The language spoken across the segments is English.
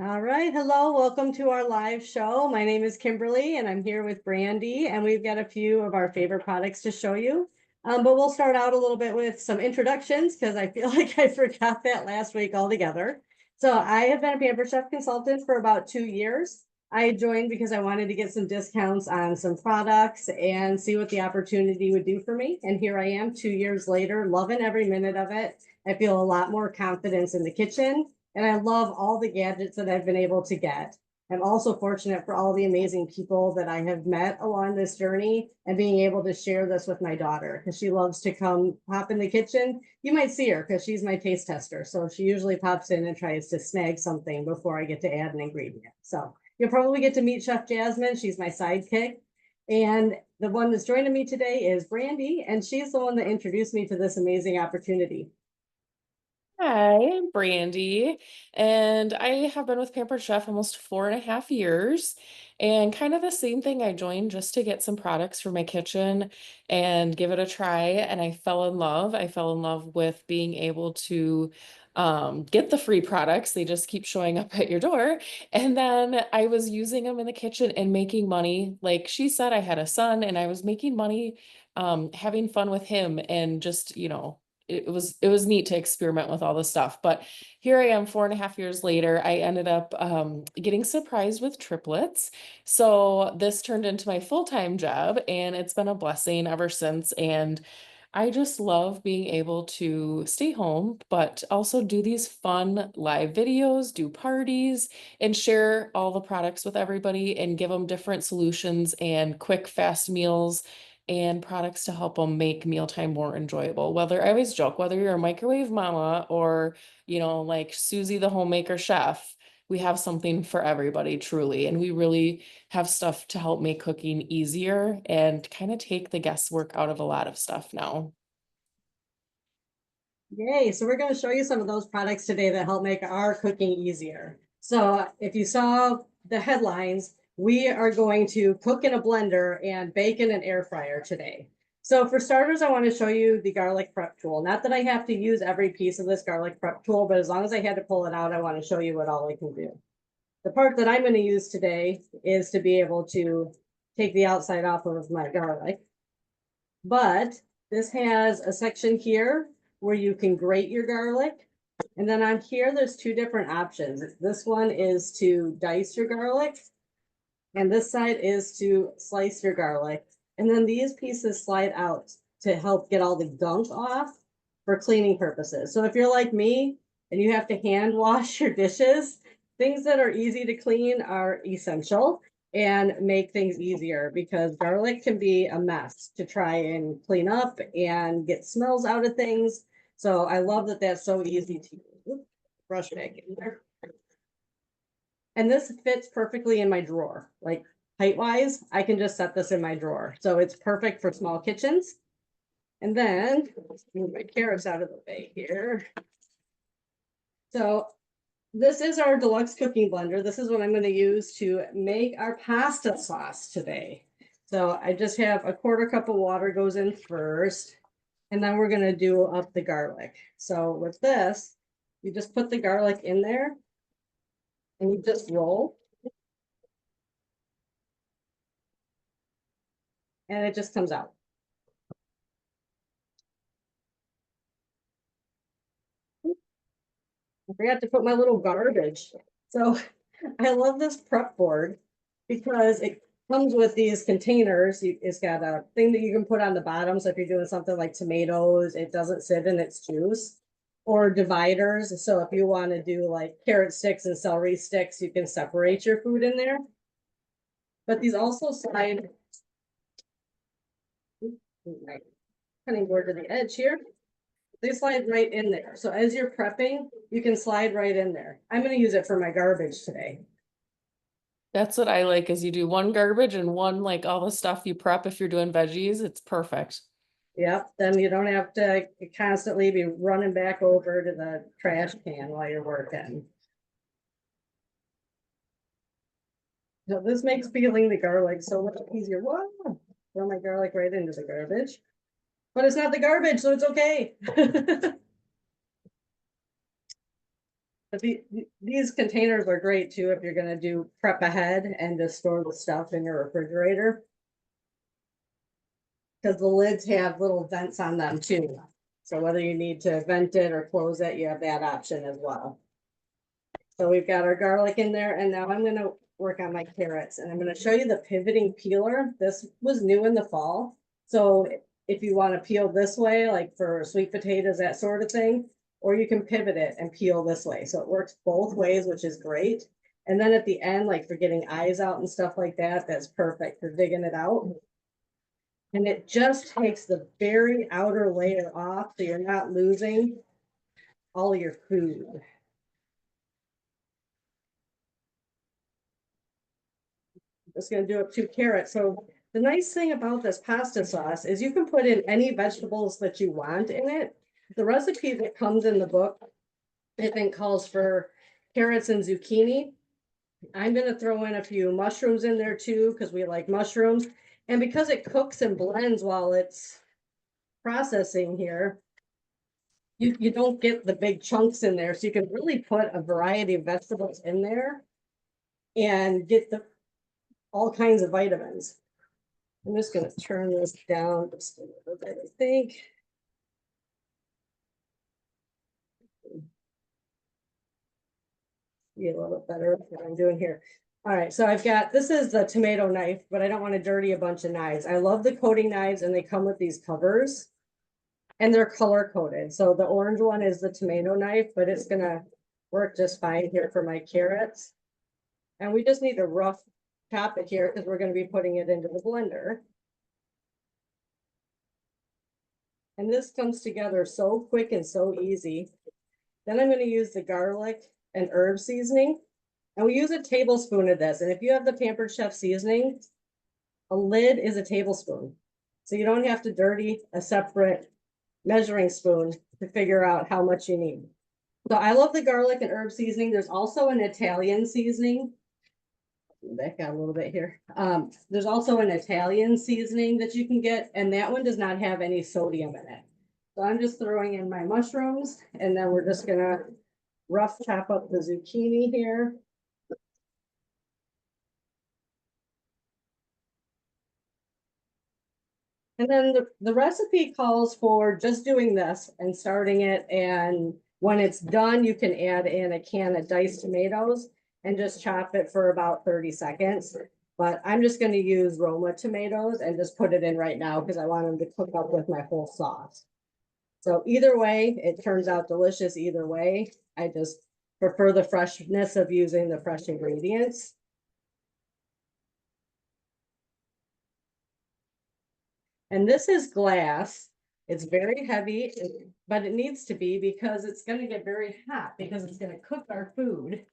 All right. Hello. Welcome to our live show. My name is Kimberly and I'm here with Brandy, and we've got a few of our favorite products to show you. But we'll start out a little bit with some introductions because I feel like I forgot that last week altogether. So I have been a Pampered Chef consultant for about 2 years. I joined because I wanted to get some discounts on some products and see what the opportunity would do for me. And here I am 2 years later, loving every minute of it. I feel a lot more confidence in the kitchen and I love all the gadgets that I've been able to get. I'm also fortunate for all the amazing people that I have met along this journey and being able to share this with my daughter because she loves to come hop in the kitchen. You might see her because she's my taste tester. So she usually pops in and tries to snag something before I get to add an ingredient. So you'll probably get to meet Chef Jasmine. She's my sidekick. And the one that's joining me today is Brandy, and she's the one that introduced me to this amazing opportunity. Hi, I'm Brandy, and I have been with Pampered Chef almost 4.5 years. And kind of the same thing, I joined just to get some products for my kitchen and give it a try. And I fell in love. I fell in love with being able to get the free products. They just keep showing up at your door. And then I was using them in the kitchen and making money. Like she said, I had a son and I was making money, having fun with him and just, it was neat to experiment with all this stuff. But here I am 4.5 years later. I ended up getting surprised with triplets. So this turned into my full-time job, and it's been a blessing ever since. And I just love being able to stay home, but also do these fun live videos, do parties, and share all the products with everybody and give them different solutions and quick, fast meals and products to help them make mealtime more enjoyable. Whether I always joke, whether you're a microwave mama or, like Susie the homemaker chef, we have something for everybody truly. And we really have stuff to help make cooking easier and kind of take the guesswork out of a lot of stuff now. Yay. So we're going to show you some of those products today that help make our cooking easier. So if you saw the headlines, we are going to cook in a blender and bake in an air fryer today. So for starters, I want to show you the garlic prep tool. Not that I have to use every piece of this garlic prep tool, but as long as I had to pull it out, I want to show you what all I can do. The part that I'm going to use today is to be able to take the outside off of my garlic. But this has a section here where you can grate your garlic. And then on here, there's two different options. This one is to dice your garlic, and this side is to slice your garlic. And then these pieces slide out to help get all the gunk off for cleaning purposes. So if you're like me and you have to hand wash your dishes, things that are easy to clean are essential and make things easier because garlic can be a mess to try and clean up and get smells out of things. So I love that that's so easy to use. Brush back in there. And this fits perfectly in my drawer. Like height wise, I can just set this in my drawer. So it's perfect for small kitchens. And then let's move my carrots out of the way here. So this is our deluxe cooking blender. This is what I'm going to use to make our pasta sauce today. So I just have a quarter cup of water goes in first, and then we're going to do up the garlic. So with this, you just put the garlic in there and you just roll, and it just comes out. I forgot to put my little garbage. So I love this prep board because it comes with these containers. It's got a thing that you can put on the bottom. So if you're doing something like tomatoes, it doesn't sit in its juice, or dividers. So if you want to do like carrot sticks and celery sticks, you can separate your food in there. But these also slide, my cutting board to the edge here. They slide right in there. So as you're prepping, you can slide right in there. I'm going to use it for my garbage today. That's what I like is you do one garbage and one like all the stuff you prep if you're doing veggies. It's perfect. Yep, then you don't have to constantly be running back over to the trash can while you're working. So this makes peeling the garlic so much easier. Whoa, throw my garlic right into the garbage. But it's not the garbage, so it's okay. But these containers are great too if you're gonna do prep ahead and just store the stuff in your refrigerator. Because the lids have little vents on them too. So whether you need to vent it or close it, you have that option as well. So we've got our garlic in there, and now I'm gonna work on my carrots, and I'm gonna show you the pivoting peeler. This was new in the fall. So if you want to peel this way, like for sweet potatoes, that sort of thing, or you can pivot it and peel this way. So it works both ways, which is great. And then at the end, like for getting eyes out and stuff like that, that's perfect for digging it out. And it just takes the very outer layer off so you're not losing all your food. Just gonna do up 2 carrots. So the nice thing about this pasta sauce is you can put in any vegetables that you want in it. The recipe that comes in the book, I think, calls for carrots and zucchini. I'm gonna throw in a few mushrooms in there too, because we like mushrooms. And because it cooks and blends while it's processing here, you don't get the big chunks in there. So you can really put a variety of vegetables in there and get the all kinds of vitamins. I'm just gonna turn this down just a little bit, I think. Be a little bit better what I'm doing here. All right, so I've got, this is the tomato knife, but I don't want to dirty a bunch of knives. I love the coating knives and they come with these covers and they're color coded. So the orange one is the tomato knife, but it's gonna work just fine here for my carrots. And we just need to rough chop it here because we're gonna be putting it into the blender. And this comes together so quick and so easy. Then I'm gonna use the garlic and herb seasoning. And we use a tablespoon of this. And if you have the Pampered Chef seasoning, a lid is a tablespoon. So you don't have to dirty a separate measuring spoon to figure out how much you need. So I love the garlic and herb seasoning. There's also an Italian seasoning. Back out a little bit here. There's also an Italian seasoning that you can get, and that one does not have any sodium in it. So I'm just throwing in my mushrooms, and then we're just gonna rough chop up the zucchini here. And then the recipe calls for just doing this and starting it. And when it's done, you can add in a can of diced tomatoes and just chop it for about 30 seconds. But I'm just going to use Roma tomatoes and just put it in right now because I want them to cook up with my whole sauce. So either way, it turns out delicious either way. I just prefer the freshness of using the fresh ingredients. And this is glass. It's very heavy, but it needs to be because it's going to get very hot because it's going to cook our food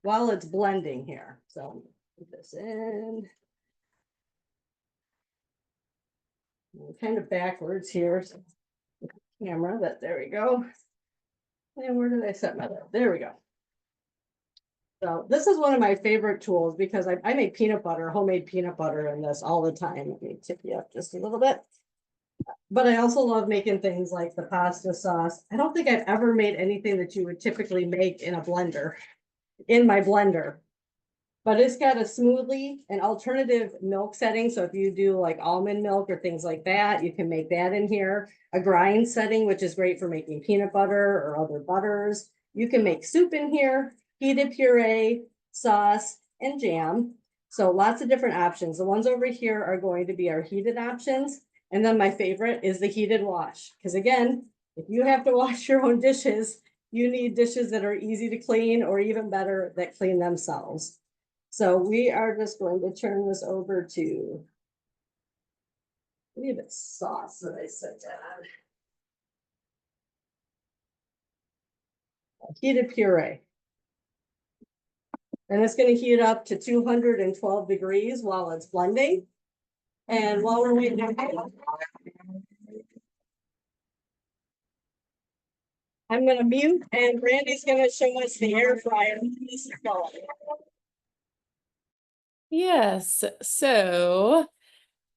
while it's blending here. So put this in. Kind of backwards here. So camera, that there we go. And where did I set my, there we go. So this is one of my favorite tools because I make peanut butter, homemade peanut butter in this all the time. Let me tip you up just a little bit. But I also love making things like the pasta sauce. I don't think I've ever made anything that you would typically make in a blender, in my blender. But it's got a smoothly an alternative milk setting. So if you do like almond milk or things like that, you can make that in here. A grind setting, which is great for making peanut butter or other butters. You can make soup in here, heated puree, sauce, and jam. So lots of different options. The ones over here are going to be our heated options. And then my favorite is the heated wash. Because again, if you have to wash your own dishes, you need dishes that are easy to clean or even better that clean themselves. So we are just going to turn this over to, I believe it's sauce that I set down. Heated puree. And it's going to heat up to 212 degrees while it's blending. And while we're waiting, I'm going to mute and Randy's going to show us the air fryer. Yes, so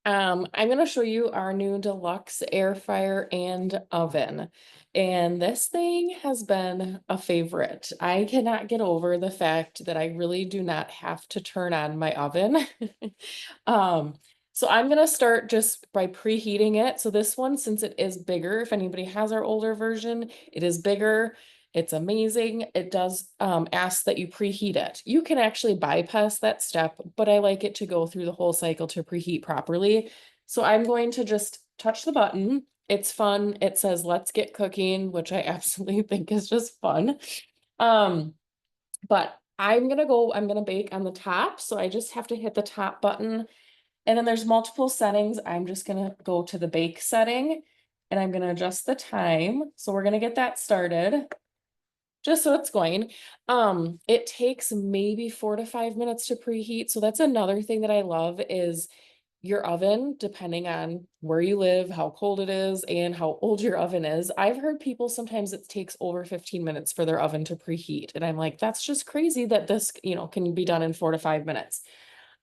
I'm gonna show you our new Deluxe air fryer and oven. And this thing has been a favorite. I cannot get over the fact that I really do not have to turn on my oven. Um, so I'm gonna start just by preheating it. So this one, since it is bigger, if anybody has our older version, it is bigger. It's amazing. It does ask that you preheat it. You can actually bypass that step, but I like it to go through the whole cycle to preheat properly. So I'm going to just touch the button. It's fun. It says, let's get cooking, which I absolutely think is just fun. Um, but I'm gonna bake on the top. So I just have to hit the top button. And then there's multiple settings. I'm just gonna go to the bake setting and I'm gonna adjust the time. So we're gonna get that started just so it's going. It takes maybe 4 to 5 minutes to preheat. So that's another thing that I love is your oven, depending on where you live, how cold it is, and how old your oven is. I've heard people sometimes it takes over 15 minutes for their oven to preheat. And I'm like, that's just crazy that this, can be done in 4 to 5 minutes.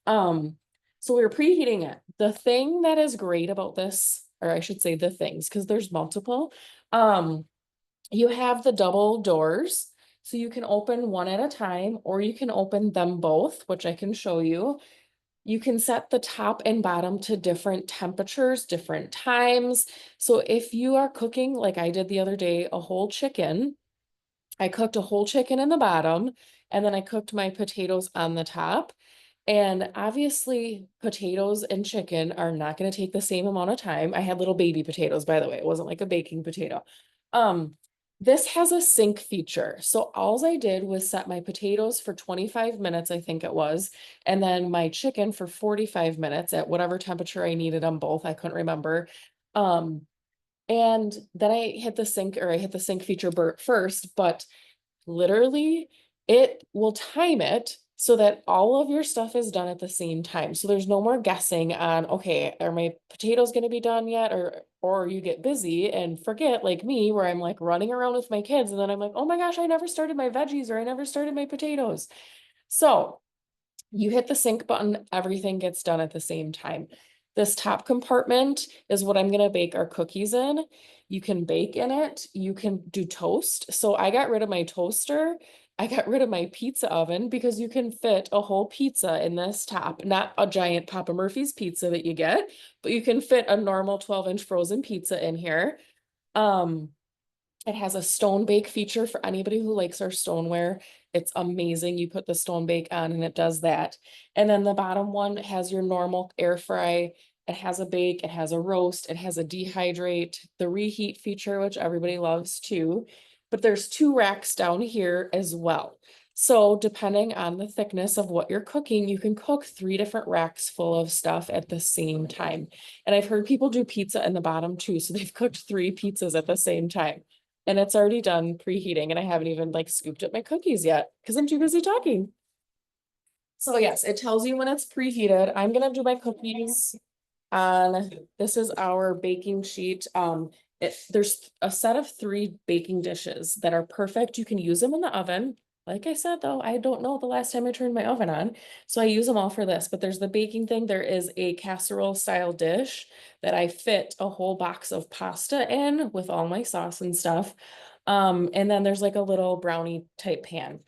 Um, so we are preheating it. The thing that is great about this, or I should say the things, because there's multiple, um, you have the double doors, so you can open one at a time, or you can open them both, which I can show you. You can set the top and bottom to different temperatures, different times. So if you are cooking, like I did the other day, a whole chicken, I cooked a whole chicken in the bottom, and then I cooked my potatoes on the top. And obviously, potatoes and chicken are not going to take the same amount of time. I had little baby potatoes, by the way. It wasn't like a baking potato. Um, this has a sync feature. So all I did was set my potatoes for 25 minutes, I think it was, and then my chicken for 45 minutes at whatever temperature I needed them both. I couldn't remember. Um, and then I hit the sync feature first, but literally, it will time it so that all of your stuff is done at the same time. So there's no more guessing on, okay, are my potatoes going to be done yet? Or you get busy and forget, like me, where I'm like running around with my kids, and then I'm like, oh my gosh, I never started my veggies or I never started my potatoes. So you hit the sync button, everything gets done at the same time. This top compartment is what I'm gonna bake our cookies in. You can bake in it, you can do toast. So I got rid of my toaster. I got rid of my pizza oven because you can fit a whole pizza in this top, not a giant Papa Murphy's pizza that you get, but you can fit a normal 12-inch frozen pizza in here. Um, it has a stone bake feature for anybody who likes our stoneware. It's amazing. You put the stone bake on and it does that. And then the bottom one has your normal air fry. It has a bake, it has a roast, it has a dehydrate, the reheat feature, which everybody loves too. But there's 2 racks down here as well. So depending on the thickness of what you're cooking, you can cook 3 different racks full of stuff at the same time. And I've heard people do pizza in the bottom too. So they've cooked 3 pizzas at the same time. And it's already done preheating, and I haven't even like scooped up my cookies yet because I'm too busy talking. So yes, it tells you when it's preheated. I'm gonna do my cookies on, this is our baking sheet. There's a set of 3 baking dishes that are perfect. You can use them in the oven. Like I said, though, I don't know the last time I turned my oven on, so I use them all for this. But there's the baking thing. There is a casserole style dish that I fit a whole box of pasta in with all my sauce and stuff. And then there's like a little brownie type pan.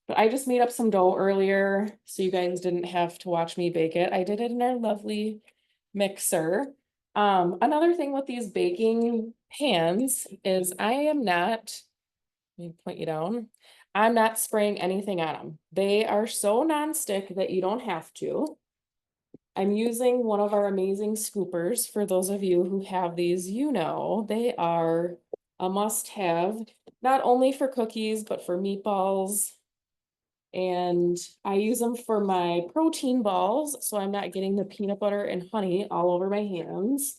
But I just made up some dough earlier, so you guys didn't have to watch me bake it. I did it in our lovely mixer. Another thing with these baking pans is I am not, let me point you down. I'm not spraying anything on them. They are so nonstick that you don't have to. I'm using one of our amazing scoopers. For those of you who have these, they are a must-have, not only for cookies, but for meatballs. And I use them for my protein balls, so I'm not getting the peanut butter and honey all over my hands.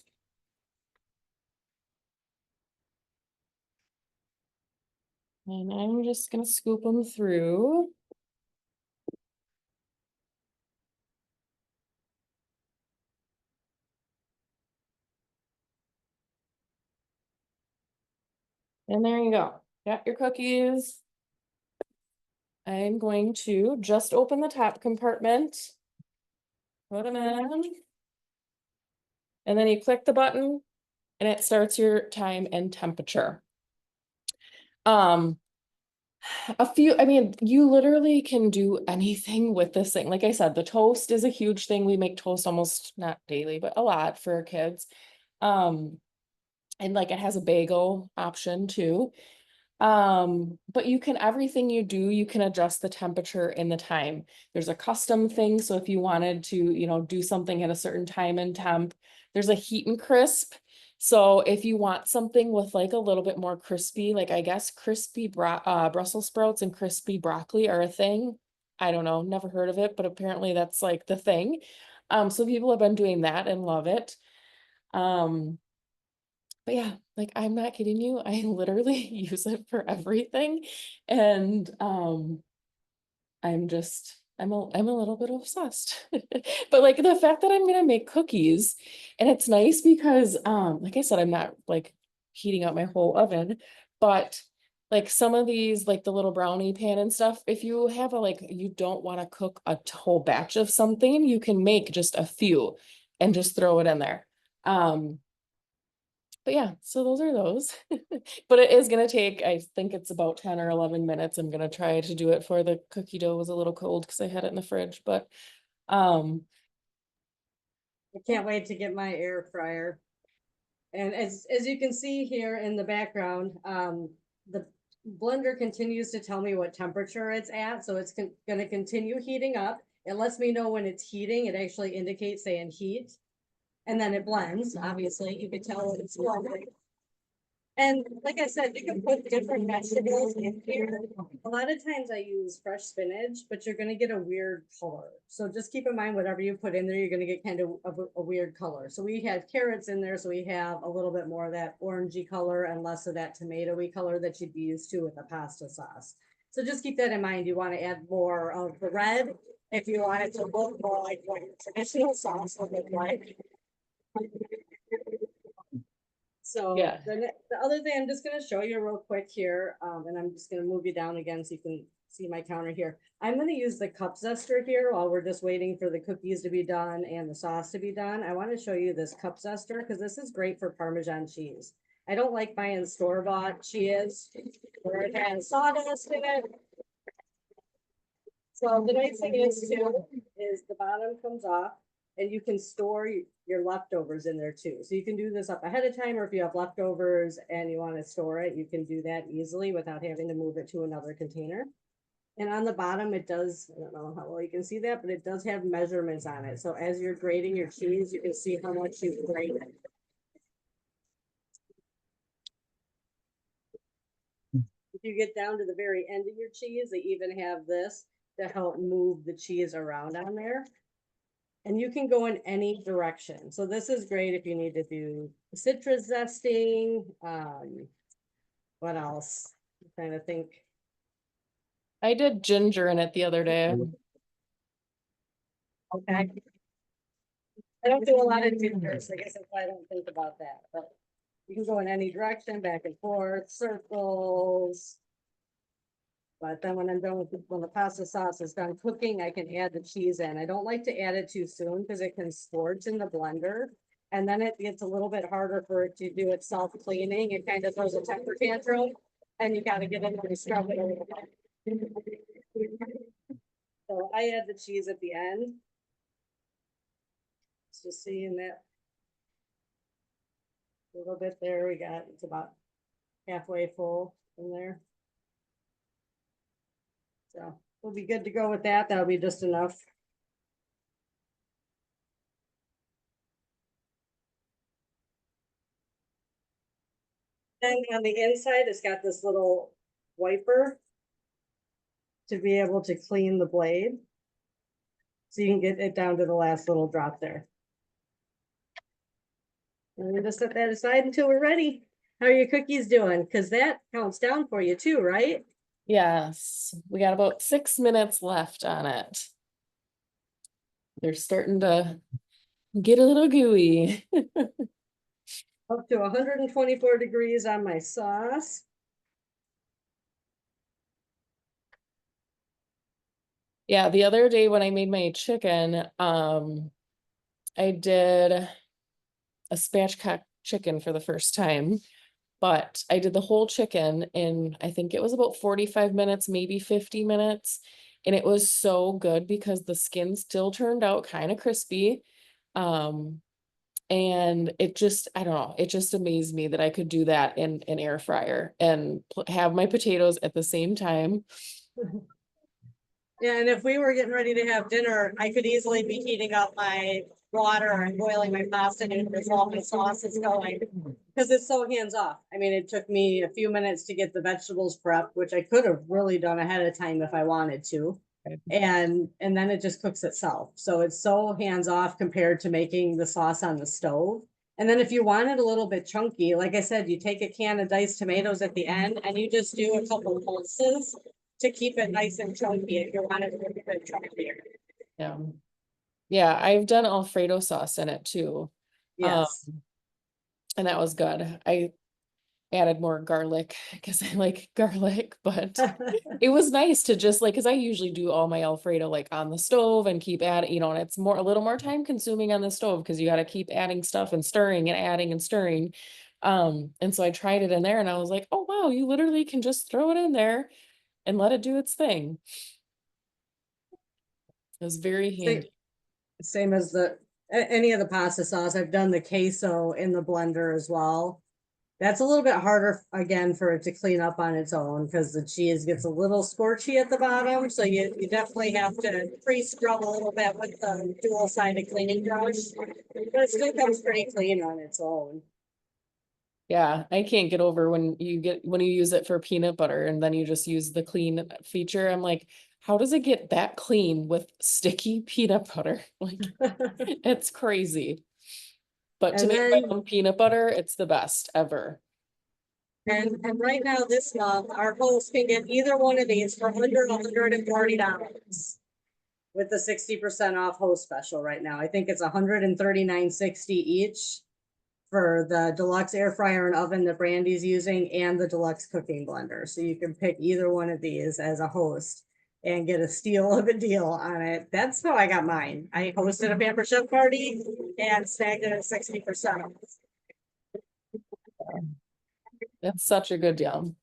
And I'm just gonna scoop them through. And there you go. Got your cookies. I'm going to just open the top compartment. Put them in. And then you click the button and it starts your time and temperature. I mean, you literally can do anything with this thing. Like I said, the toast is a huge thing. We make toast almost not daily, but a lot for our kids. Um, and like it has a bagel option too. But you can, everything you do, you can adjust the temperature and the time. There's a custom thing. So if you wanted to, do something at a certain time and temp, there's a heat and crisp. So if you want something with like a little bit more crispy, like I guess Brussels sprouts and crispy broccoli are a thing. I don't know, never heard of it, but apparently that's like the thing. So people have been doing that and love it. Um, but yeah, like I'm not kidding you. I literally use it for everything. And I'm a little bit obsessed. But like the fact that I'm gonna make cookies, and it's nice because like I said, I'm not like heating up my whole oven, but like some of these, like the little brownie pan and stuff, if you have you don't want to cook a whole batch of something, you can make just a few and just throw it in there. But yeah, so those are those. But it is gonna take, I think it's about 10 or 11 minutes. I'm gonna try to do it for the cookie dough was a little cold because I had it in the fridge, but um I can't wait to get my air fryer. And as you can see here in the background, the blender continues to tell me what temperature it's at. So it's going to continue heating up. It lets me know when it's heating. It actually indicates saying heat. And then it blends. Obviously, you can tell it's blending. And like I said, you can put different vegetables in here. A lot of times I use fresh spinach, but you're going to get a weird color. So just keep in mind, whatever you put in there, you're going to get kind of a weird color. So we have carrots in there. So we have a little bit more of that orangey color and less of that tomatoey color that you'd be used to with a pasta sauce. So just keep that in mind. You want to add more of the red if you want it to look more like what your traditional sauce would look like. So yeah. the other thing I'm just going to show you real quick here, and I'm just going to move you down again so you can see my counter here. I'm going to use the cup zester here while we're just waiting for the cookies to be done and the sauce to be done. I want to show you this cup zester because this is great for Parmesan cheese. I don't like buying store-bought cheese where it has sawdust in it. So the nice thing is too, is the bottom comes off and you can store your leftovers in there too. So you can do this up ahead of time, or if you have leftovers and you want to store it, you can do that easily without having to move it to another container. And on the bottom, it does, I don't know how well you can see that, but it does have measurements on it. So as you're grating your cheese, you can see how much you've grated. If you get down to the very end of your cheese, they even have this to help move the cheese around on there. And you can go in any direction. So this is great if you need to do citrus zesting. What else? I'm trying to think. I did ginger in it the other day. Okay. I don't do a lot of ginger, so I guess that's why I don't think about that. But you can go in any direction, back and forth, circles. But then when I'm done with when the pasta sauce is done cooking, I can add the cheese in. I don't like to add it too soon because it can scorch in the blender. And then it gets a little bit harder for it to do its self-cleaning. It kind of throws a temper tantrum and you got to get in there and scrub it a little bit. So I add the cheese at the end. Just seeing that a little bit there. We got, it's about halfway full in there. So we'll be good to go with that. That'll be just enough. And on the inside, it's got this little wiper to be able to clean the blade. So you can get it down to the last little drop there. And we just set that aside until we're ready. How are your cookies doing? Because that counts down for you too, right? Yes, we got about 6 minutes left on it. They're starting to get a little gooey. Up to 124 degrees on my sauce. Yeah, the other day when I made my chicken, I did a spatchcock chicken for the first time, but I did the whole chicken in, I think it was about 45 minutes, maybe 50 minutes. And it was so good because the skin still turned out kind of crispy. Um, and it just, I don't know, it just amazed me that I could do that in an air fryer and have my potatoes at the same time. Yeah, and if we were getting ready to have dinner, I could easily be heating up my water and boiling my pasta noodles while my sauce is going. Because it's so hands off. I mean, it took me a few minutes to get the vegetables prepped, which I could have really done ahead of time if I wanted to. And then it just cooks itself. So it's so hands off compared to making the sauce on the stove. And then if you want it a little bit chunky, like I said, you take a can of diced tomatoes at the end and you just do a couple pulses to keep it nice and chunky if you want it to be a bit chunkier. Yeah. Yeah, I've done Alfredo sauce in it too. Yes. And that was good. I added more garlic because I like garlic, but it was nice to just like, because I usually do all my Alfredo like on the stove and keep adding, you know, and it's more a little more time consuming on the stove because you got to keep adding stuff and stirring and adding and stirring. And so I tried it in there and I was like, oh wow, you literally can just throw it in there and let it do its thing. It was very Same, handy. same as any of the pasta sauce. I've done the queso in the blender as well. That's a little bit harder again for it to clean up on its own because the cheese gets a little scorchy at the bottom. So you definitely have to pre-scrub a little bit with the dual-sided cleaning brush. But it still comes pretty clean on its own. Yeah, I can't get over when you use it for peanut butter and then you just use the clean feature. I'm like, how does it get that clean with sticky peanut butter? Like, it's crazy. But to And make my then own peanut butter, it's the best ever. and right now this month, our host can get either one of these for under $140 with the 60% off host special right now. I think it's $139.60 each for the deluxe air fryer and oven that Brandy's using and the deluxe cooking blender. So you can pick either one of these as a host and get a steal of a deal on it. That's how I got mine. I hosted a Pampered Chef party and snagged it at 60% off. It's such a good deal.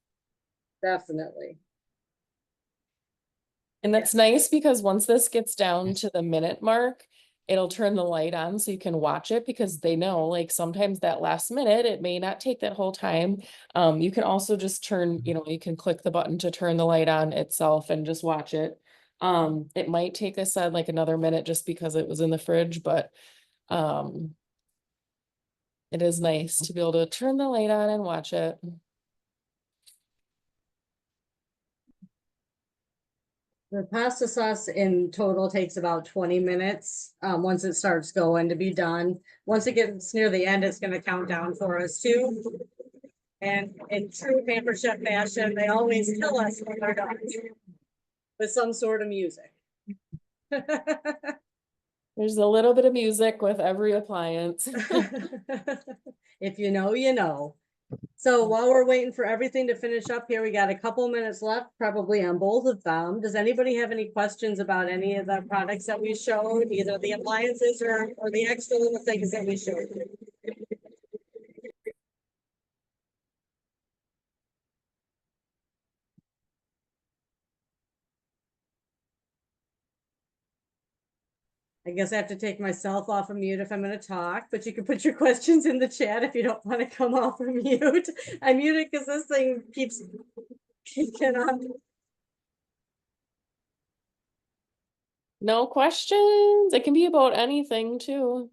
Definitely. And that's nice because once this gets down to the minute mark, it'll turn the light on so you can watch it because they know like sometimes that last minute, it may not take that whole time. You can also just turn, you know, you can click the button to turn the light on itself and just watch it. It might take us like another minute just because it was in the fridge, but it is nice to be able to turn the light on and watch it. The pasta sauce in total takes about 20 minutes once it starts going to be done. Once it gets near the end, it's going to count down for us too. And in true Pampered Chef fashion, they always tell us when they're done with some sort of music. There's a little bit of music with every appliance. If you know, you know. So while we're waiting for everything to finish up here, we got a couple minutes left, probably on both of them. Does anybody have any questions about any of the products that we showed, either the appliances or the extra little things that we showed? I guess I have to take myself off of mute if I'm going to talk, but you can put your questions in the chat if you don't want to come off of mute. I mute it because this thing keeps kicking on. No questions. It can be about anything too.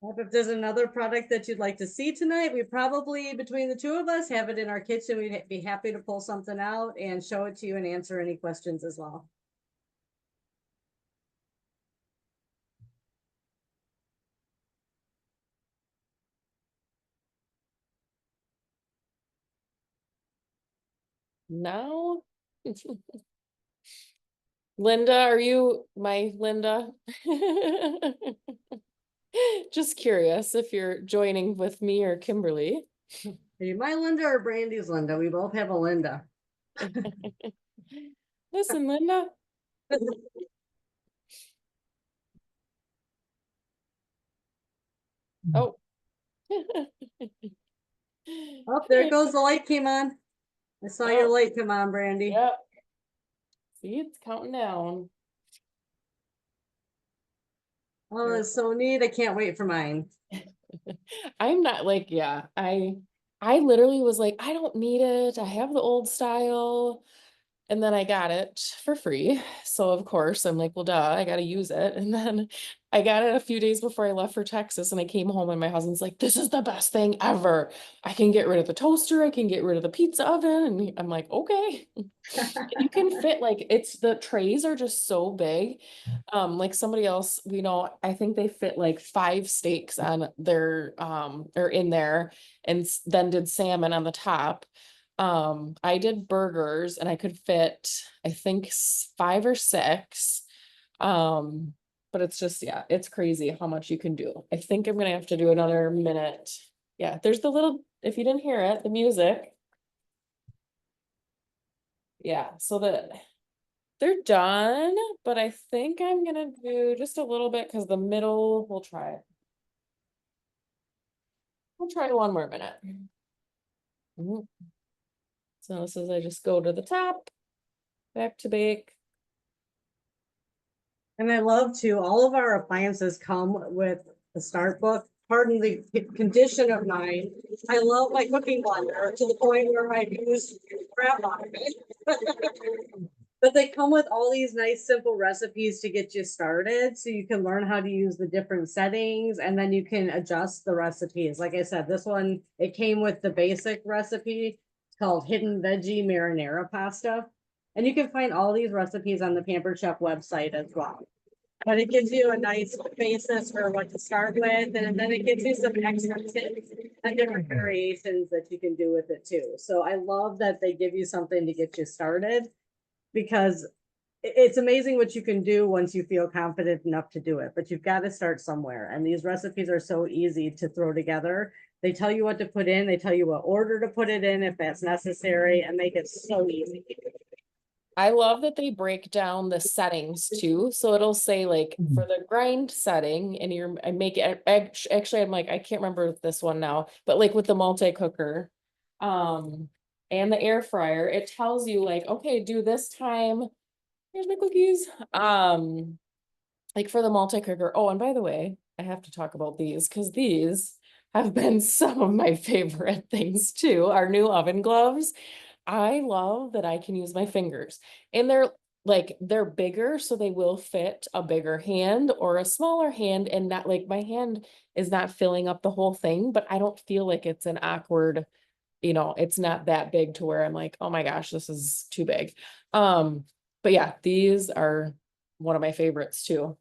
If there's another product that you'd like to see tonight, we probably, between the two of us, have it in our kitchen. We'd be happy to pull something out and show it to you and answer any questions as well. No. Linda, are you my Linda? Just curious if you're joining with me or Kimberly. Are you my Linda or Brandy's Linda? We both have a Linda. Listen, Linda. Oh. Oh, there goes the light came on. I saw your Oh, light come on, Brandy. yep. See, it's counting down. Oh, it's so neat. I can't wait for mine. I'm not like, yeah, I literally was like, I don't need it. I have the old style. And then I got it for free. So of course I'm like, well, duh, I gotta use it. And then I got it a few days before I left for Texas and I came home and my husband's like, this is the best thing ever. I can get rid of the toaster, I can get rid of the pizza oven. And I'm like, okay. You can fit like it's the trays are just so big. Like somebody else, I think they fit like 5 steaks on their or in there and then did salmon on the top. I did burgers and I could fit, I think 5 or 6. Um, but it's just, yeah, it's crazy how much you can do. I think I'm gonna have to do another minute. Yeah, there's the little, if you didn't hear it, the music. Yeah, so they're done, but I think I'm gonna do just a little bit because the middle, we'll try it. We'll try 1 more minute. Mhm. So this is, I just go to the top, back to bake. And I love to, all of our appliances come with the start book. Pardon the condition of mine. I love my cooking blender to the point where I use crap on it. But they come with all these nice, simple recipes to get you started. So you can learn how to use the different settings and then you can adjust the recipes. Like I said, this one, it came with the basic recipe. It's called Hidden Veggie Marinara Pasta. And you can find all these recipes on the Pampered Chef website as well. But it gives you a nice basis for what to start with, and then it gives you some extra tips and different variations that you can do with it too. So I love that they give you something to get you started because it's amazing what you can do once you feel confident enough to do it, but you've got to start somewhere. And these recipes are so easy to throw together. They tell you what to put in, they tell you what order to put it in if that's necessary, and make it so easy. I love that they break down the settings too. So it'll say like for the grind setting and I make it actually I'm like, I can't remember this one now, but like with the multi-cooker, and the air fryer, it tells you like, okay, do this time. Here's my cookies. Like for the multi-cooker. Oh, and by the way, I have to talk about these because these have been some of my favorite things too. Our new oven gloves. I love that I can use my fingers and they're bigger, so they will fit a bigger hand or a smaller hand, and not like my hand is not filling up the whole thing, but I don't feel like it's an awkward, it's not that big to where I'm like, oh my gosh, this is too big. But yeah, these are one of my favorites too.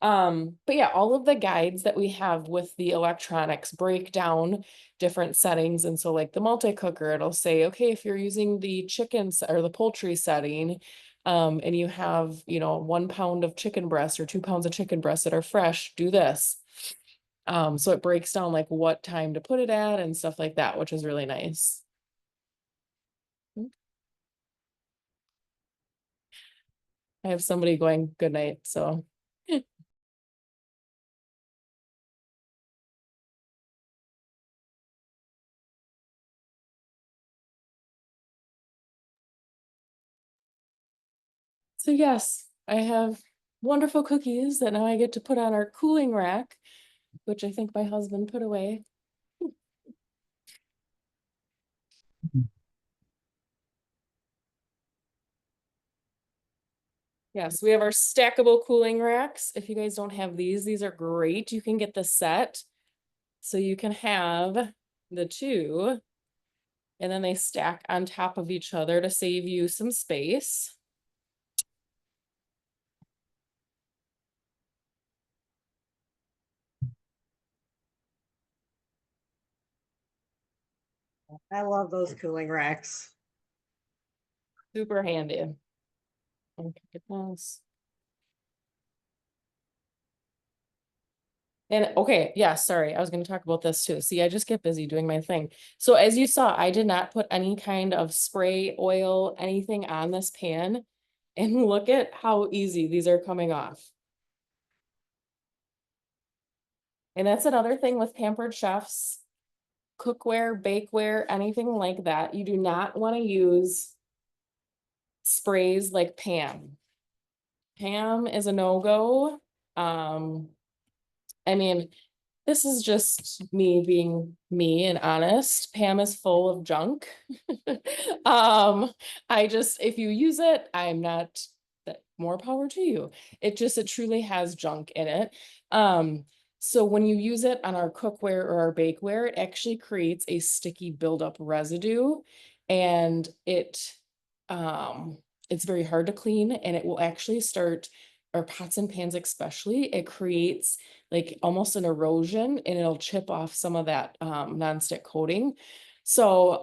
But yeah, all of the guides that we have with the electronics break down different settings. And so like the multi-cooker, it'll say, okay, if you're using the chickens or the poultry setting, and you have, 1 pound of chicken breast or 2 pounds of chicken breast that are fresh, do this. So it breaks down like what time to put it at and stuff like that, which is really nice. I have somebody going good night, so. So yes, I have wonderful cookies that now I get to put on our cooling rack, which I think my husband put away. Yes, we have our stackable cooling racks. If you guys don't have these are great. You can get the set. So you can have the two, and then they stack on top of each other to save you some space. I love those cooling racks. Super handy. Okay, get those. And okay, yeah, sorry, I was going to talk about this too. See, I just get busy doing my thing. So as you saw, I did not put any kind of spray, oil, anything on this pan. And look at how easy these are coming off. And that's another thing with Pampered Chefs, cookware, bakeware, anything like that. You do not want to use sprays like Pam. Pam is a no-go. I mean, this is just me being me and honest. Pam is full of junk. I just, if you use it, I'm not that more power to you. It truly has junk in it. So when you use it on our cookware or our bakeware, it actually creates a sticky buildup residue, and it's very hard to clean, and it will actually start, or pots and pans especially, it creates like almost an erosion, and it'll chip off some of that nonstick coating. So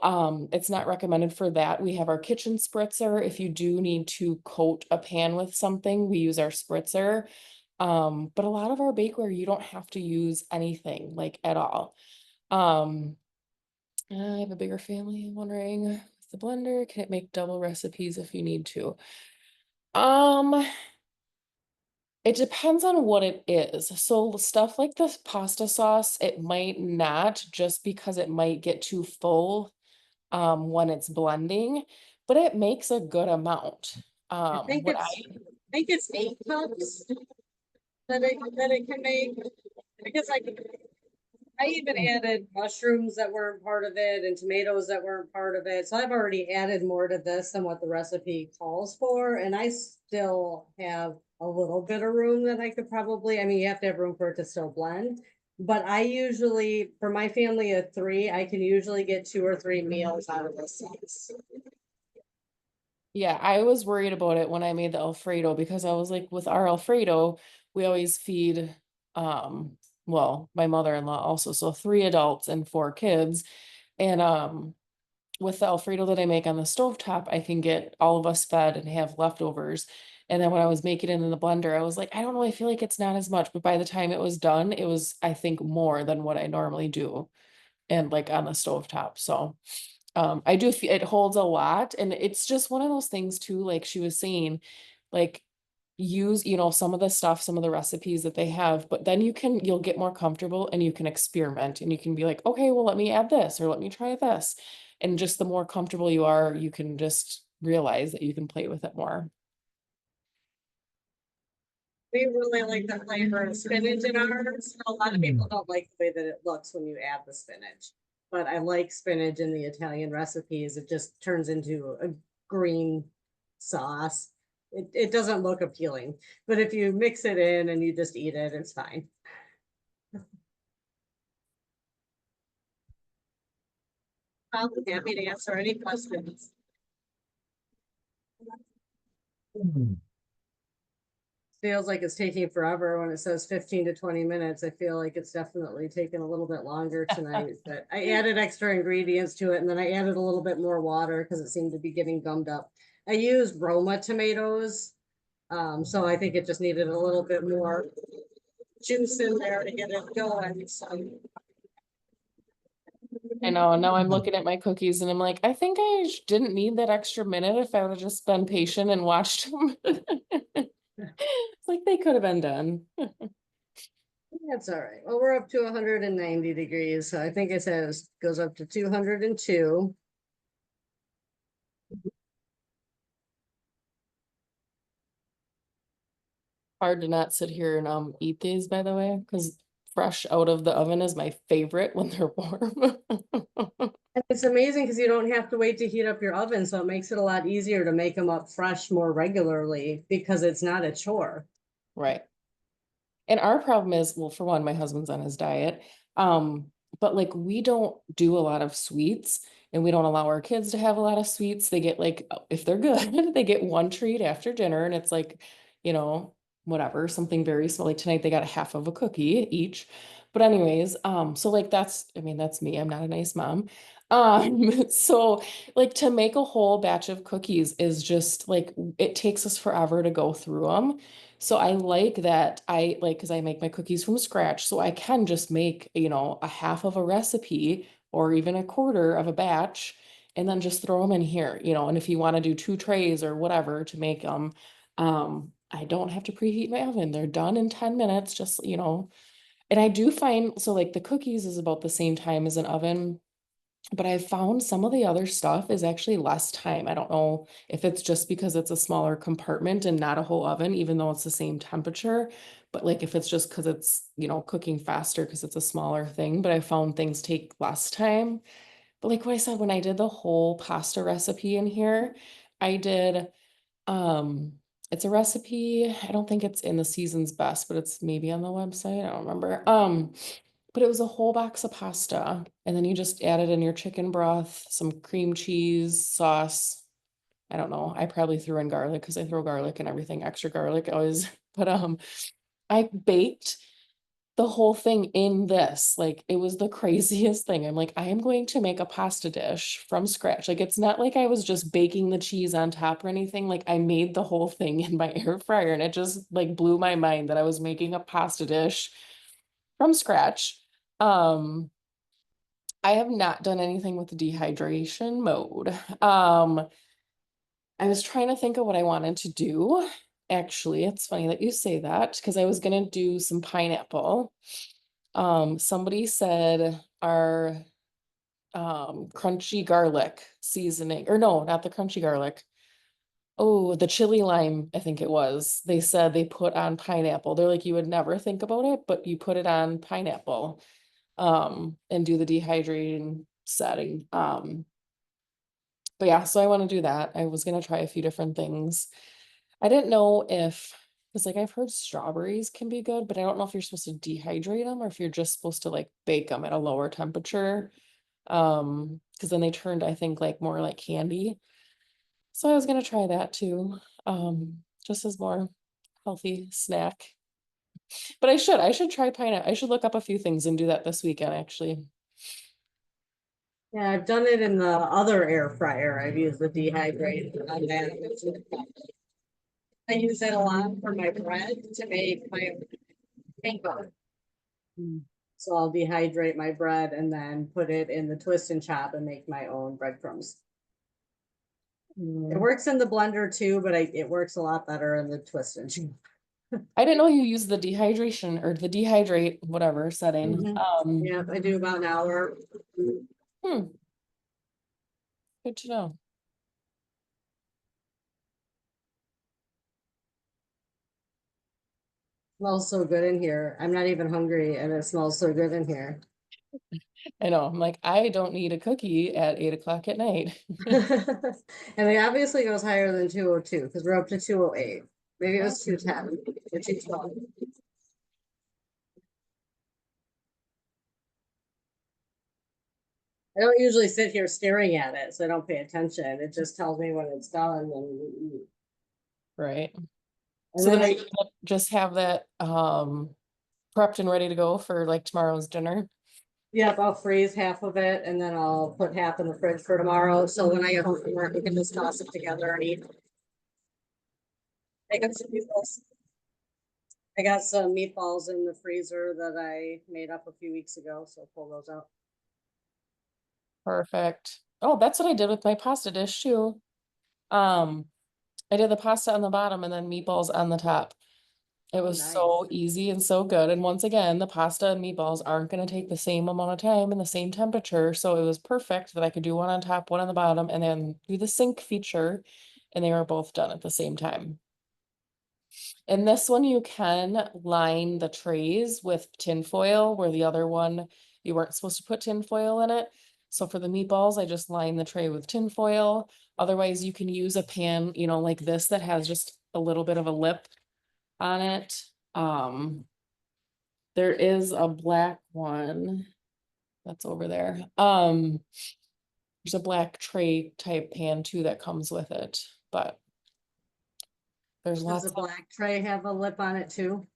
it's not recommended for that. We have our kitchen spritzer. If you do need to coat a pan with something, we use our spritzer. But a lot of our bakeware, you don't have to use anything like at all. I have a bigger family. I'm wondering, with the blender, can it make double recipes if you need to? Um, it depends on what it is. So stuff like this pasta sauce, it might not, just because it might get too full when it's blending, but it makes a good amount. I think What it's, I think it's 8 cups that it can make, because I even added mushrooms that weren't part of it and tomatoes that weren't part of it. So I've already added more to this than what the recipe calls for. And I still have a little bit of room that I could probably, I mean, you have to have room for it to still blend. But I usually, for my family of 3, I can usually get 2 or 3 meals out of this sauce. Yeah, I was worried about it when I made the Alfredo, because I was like, with our Alfredo, we always feed, um, well, my mother-in-law also, so 3 adults and 4 kids. And with the Alfredo that I make on the stovetop, I can get all of us fed and have leftovers. And then when I was making it in the blender, I was like, I don't know, I feel like it's not as much. But by the time it was done, it was, I think, more than what I normally do, and like on the stovetop. So I do feel it holds a lot, and it's just one of those things too, like she was saying, like use, some of the stuff, some of the recipes that they have, but then you'll get more comfortable and you can experiment, and you can be like, okay, well, let me add this, or let me try this. And just the more comfortable you are, you can just realize that you can play with it more. We really like the flavor of spinach in ours. A lot of people don't like the way that it looks when you add the spinach, but I like spinach in the Italian recipes. It just turns into a green sauce. It doesn't look appealing, but if you mix it in and you just eat it, it's fine. I'm happy to answer any questions. Feels like it's taking forever when it says 15 to 20 minutes. I feel like it's definitely taken a little bit longer tonight, but I added extra ingredients to it, and then I added a little bit more water because it seemed to be getting gummed up. I used Roma tomatoes, so I think it just needed a little bit more juice in there to get it going. So I know, now I'm looking at my cookies and I'm like, I think I didn't need that extra minute if I would have just been patient and watched them. It's like they could have been done. that's all right. Well, we're up to 190 degrees. So I think it says goes up to 202. Hard to not sit here and eat these, by the way, because fresh out of the oven is my favorite when they're warm. And it's amazing because you don't have to wait to heat up your oven, so it makes it a lot easier to make them up fresh more regularly because it's not a chore. Right. And our problem is, well, for one, my husband's on his diet. But like we don't do a lot of sweets, and we don't allow our kids to have a lot of sweets. They get like, if they're good, they get one treat after dinner, and it's like, you know, whatever, something very small. Like tonight they got a half of a cookie each. But anyways, so like I mean, that's me. I'm not a nice mom. So like to make a whole batch of cookies is just like it takes us forever to go through them. So I like that because I make my cookies from scratch. So I can just make, a half of a recipe or even a quarter of a batch, and then just throw them in here, and if you want to do 2 trays or whatever to make them, I don't have to preheat my oven. They're done in 10 minutes, just, And I do find, so like the cookies is about the same time as an oven, but I found some of the other stuff is actually less time. I don't know if it's just because it's a smaller compartment and not a whole oven, even though it's the same temperature. But like if it's just because it's, cooking faster because it's a smaller thing. But I found things take less time. But like what I said, when I did the whole pasta recipe in here, I did um it's a recipe. I don't think it's in the Season's Best, but it's maybe on the website. I don't remember. But it was a whole box of pasta, and then you just added in your chicken broth, some cream cheese, sauce. I don't know. I probably threw in garlic because I throw garlic and everything, extra garlic always. But I baked the whole thing in this. Like it was the craziest thing. I'm like, I am going to make a pasta dish from scratch. Like it's not like I was just baking the cheese on top or anything. Like I made the whole thing in my air fryer, and it just like blew my mind that I was making a pasta dish from scratch. Um, I have not done anything with the dehydration mode. I was trying to think of what I wanted to do. Actually, it's funny that you say that because I was gonna do some pineapple. Somebody said our crunchy garlic seasoning, or no, not the crunchy garlic. Oh, the chili lime, I think it was. They said they put on pineapple. They're like, you would never think about it, but you put it on pineapple, and do the dehydrating setting. But yeah, so I want to do that. I was gonna try a few different things. I didn't know if, because like I've heard strawberries can be good, but I don't know if you're supposed to dehydrate them or if you're just supposed to like bake them at a lower temperature. Because then they turned, I think, like more like candy. So I was gonna try that too. Just as more healthy snack. But I should try pineapple. I should look up a few things and do that this weekend, actually. Yeah, I've done it in the other air fryer. I've used the dehydrated on that. I use it a lot for my bread to make my panko. Mm. So I'll dehydrate my bread and then put it in the twist and chop and make my own breadcrumbs. It works in the blender too, but it works a lot better in the twist and chop. I didn't know you use the dehydration or the dehydrate, whatever setting. Mhm. Yeah, I do about an hour. Hmm, good to know. Smells so good in here. I'm not even hungry and it smells so good in here. I know. I'm like, I don't need a cookie at 8 o'clock at night. And it obviously goes higher than 202 because we're up to 208. Maybe it was 210 or 212. I don't usually sit here staring at it, so I don't pay attention. It just tells me when it's done Right. and So then then are you I gonna just have that prepped and ready to go for like tomorrow's dinner? yep, I'll freeze half of it and then I'll put half in the fridge for tomorrow. So when I get home from work, we can just toss it together and eat. I got some meatballs. I got some meatballs in the freezer that I made up a few weeks ago, so I'll pull those out. Perfect. Oh, that's what I did with my pasta dish too. Um, I did the pasta on the bottom and then meatballs on the top. It Oh, was so nice. easy and so good. And once again, the pasta and meatballs aren't going to take the same amount of time and the same temperature. So it was perfect that I could do one on top, one on the bottom, and then do the sync feature. And they were both done at the same time. In this one, you can line the trays with tin foil, where the other one, you weren't supposed to put tin foil in it. So for the meatballs, I just line the tray with tin foil. Otherwise, you can use a pan, like this that has just a little bit of a lip on it. There is a black one that's over there. There's a black tray type pan too that comes with it, but there's Does lots the of black tray have a lip on it too?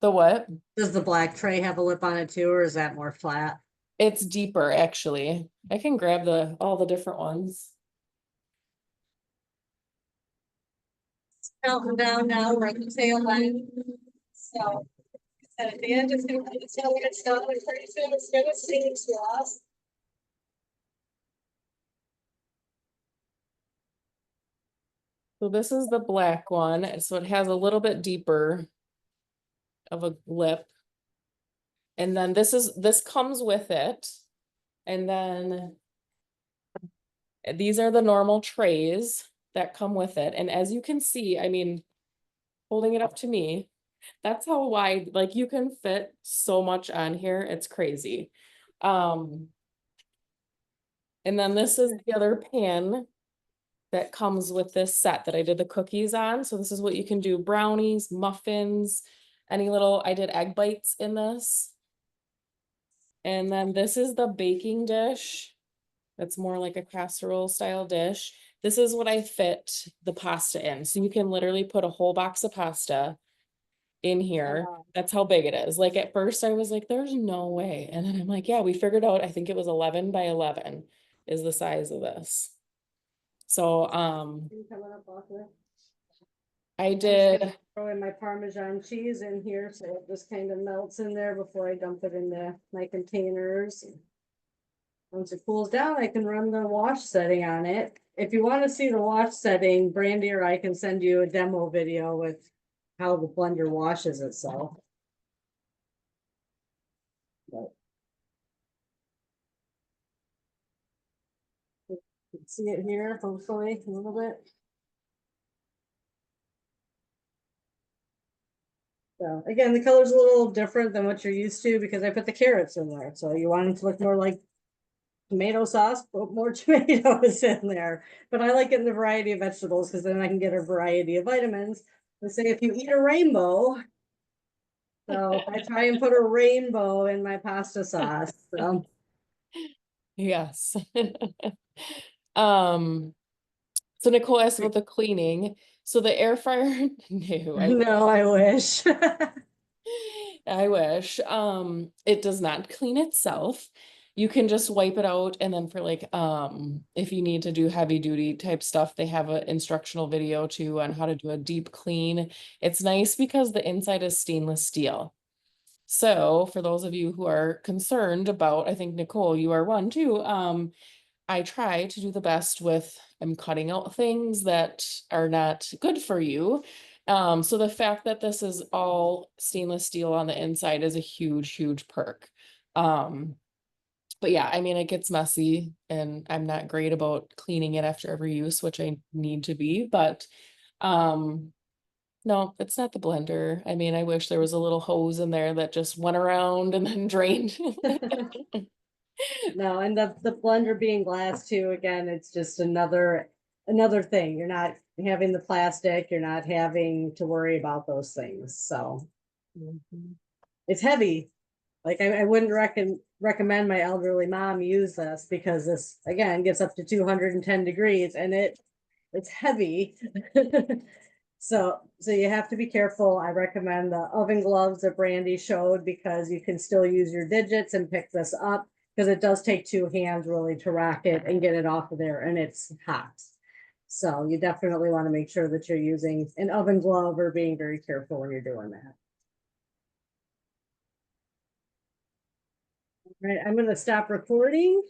the what? Does the black tray have a lip on it too, or is that more flat? It's deeper actually. I can grab all the different ones. Counting down now, we're at the tail end. So at the end, it's gonna be the tail end stuff, and pretty soon it's gonna sing to us. So this is the black one. So it has a little bit deeper of a lip. And then this comes with it. And then these are the normal trays that come with it. And as you can see, I mean, holding it up to me, that's how wide, like you can fit so much on here. It's crazy. And then this is the other pan that comes with this set that I did the cookies on. So this is what you can do: brownies, muffins, any little, I did egg bites in this. And then this is the baking dish. That's more like a casserole style dish. This is what I fit the pasta in. So you can literally put a whole box of pasta in here. Wow. That's how big it is. Like at first I was like, there's no way. And then I'm like, yeah, we figured out, I think it was 11 by 11 is the size of this. So, I did, Throw in my Parmesan cheese in here, so it just kind of melts in there before I dump it into my containers. Once it cools down, I can run the wash setting on it. If you want to see the wash setting, Brandy or I can send you a demo video with how the blender washes itself. But you can see it here, hopefully, a little bit. So again, the color's a little different than what you're used to because I put the carrots in there. So you want them to look more like tomato sauce, put more tomatoes in there. But I like it in the variety of vegetables because then I can get a variety of vitamins. Let's say if you eat a rainbow, so I try and put a rainbow in my pasta sauce. So yes. Um, so Nicole asked about the cleaning. So the air fryer, no, no, I wish. I wish. It does not clean itself. You can just wipe it out, and then for like if you need to do heavy duty type stuff, they have an instructional video too on how to do a deep clean. It's nice because the inside is stainless steel. So for those of you who are concerned about, I think Nicole, you are one too. I try to do the best with, I'm cutting out things that are not good for you. So the fact that this is all stainless steel on the inside is a huge, huge perk. Um, but yeah, I mean, it gets messy and I'm not great about cleaning it after every use, which I need to be, but no, it's not the blender. I mean, I wish there was a little hose in there that just went around and then drained. No, and the blender being glass too, again, it's just another thing. You're not having the plastic, you're not having to worry about those things. So Mhm. it's heavy. Like I wouldn't recommend my elderly mom use this because this again gets up to 210 degrees and it's heavy. So you have to be careful. I recommend the oven gloves that Brandy showed because you can still use your digits and pick this up because it does take two hands really to rack it and get it off of there, and it's hot. So you definitely want to make sure that you're using an oven glove or being very careful when you're doing that. All right, I'm going to stop recording.